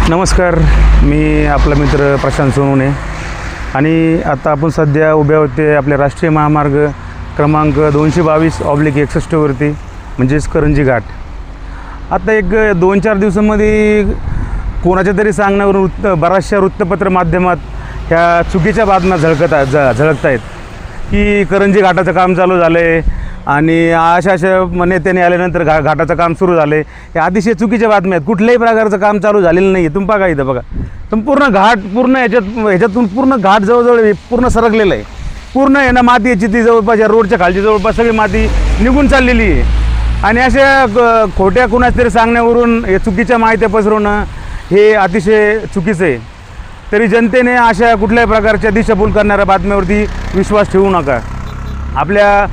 नमस्कार, मी आपला मित्र प्रशांत सोनवणे आणि आता आपण सध्या उभ्या होते आपल्या राष्ट्रीय महामार्ग क्रमांक 222/61 वरती, म्हणजेच करंजी घाट. आता एक 2-4 दिवसांमध्ये कोणाच्या तरी सांगण्यावरून बऱ्याचशा वृत्तपत्र माध्यमात ह्या चुकीच्या बातम्या झळकत आहेत की करंजी घाटाचं काम चालू झालं आहे आणि अशा नेत्याने आल्यानंतर घाटाचं काम सुरू झालं आहे. हे अतिशय चुकीच्या बातम्या आहेत. कुठल्याही प्रकारचं काम चालू झालेलं नाही आहे. तुम्ही बघा इथं बघा, संपूर्ण घाट पूर्ण ह्याच्यातून पूर्ण घाट जवळजवळ पूर्ण सरकलेलं आहे. पूर्ण आहे ना माती याची ती जवळपास या रोडच्या खालची जवळपास सगळी माती निघून चाललेली आहे. आणि अशा खोट्या कुणाच तरी सांगण्यावरून हे चुकीच्या माहित्या पसरवणं हे अतिशय चुकीचं आहे. तरी जनतेने अशा कुठल्याही प्रकारच्या दिशाभूल करणाऱ्या बातम्यावरती विश्वास ठेवू नका. आपल्या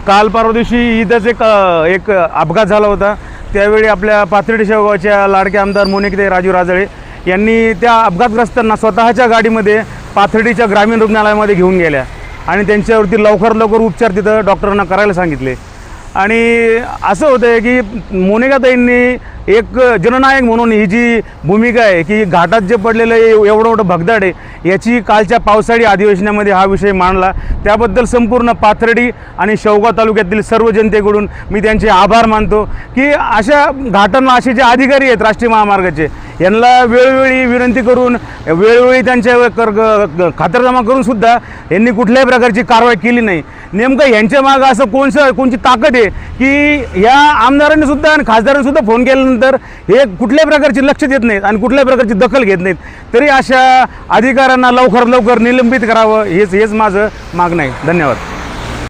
काल परवा दिवशी इथंच एक अपघात झाला होता. त्यावेळी आपल्या पाथर्डी शेवगावच्या लाडके आमदार मोनिकाताई राजू राजळे यांनी त्या अपघातग्रस्तांना स्वतःच्या गाडीमध्ये पाथर्डीच्या ग्रामीण रुग्णालयामध्ये घेऊन गेल्या आणि त्यांच्यावरती लवकर उपचार तिथं डॉक्टरांना करायला सांगितले. आणि असं होतं आहे की मोनिकाताईंनी एक जननायक म्हणून ही जी भूमिका आहे की घाटात जे पडलेलं एवढं मोठं भगदाड आहे याची कालच्या पावसाळी अधिवेशनामध्ये हा विषय मांडला. त्याबद्दल संपूर्ण पाथर्डी आणि शेवगाव तालुक्यातील सर्व जनतेकडून मी त्यांचे आभार मानतो की अशा घाटांना असे जे अधिकारी आहेत राष्ट्रीय महामार्गाचे यांना वेळोवेळी विनंती करून वेळोवेळी त्यांच्या खातरजमा करूनसुद्धा यांनी कुठल्याही प्रकारची कारवाई केली नाही. नेमकं यांच्या मागं असं कोणची ताकद आहे की या आमदारांनी सुद्धा आणि खासदारांनी सुद्धा फोन केल्यानंतर हे कुठल्याही प्रकारची लक्ष देत नाहीत आणि कुठल्याही प्रकारची दखल घेत नाहीत. तरी अशा अधिकाऱ्यांना लवकर निलंबित करावं हेच माझं मागणं आहे. धन्यवाद.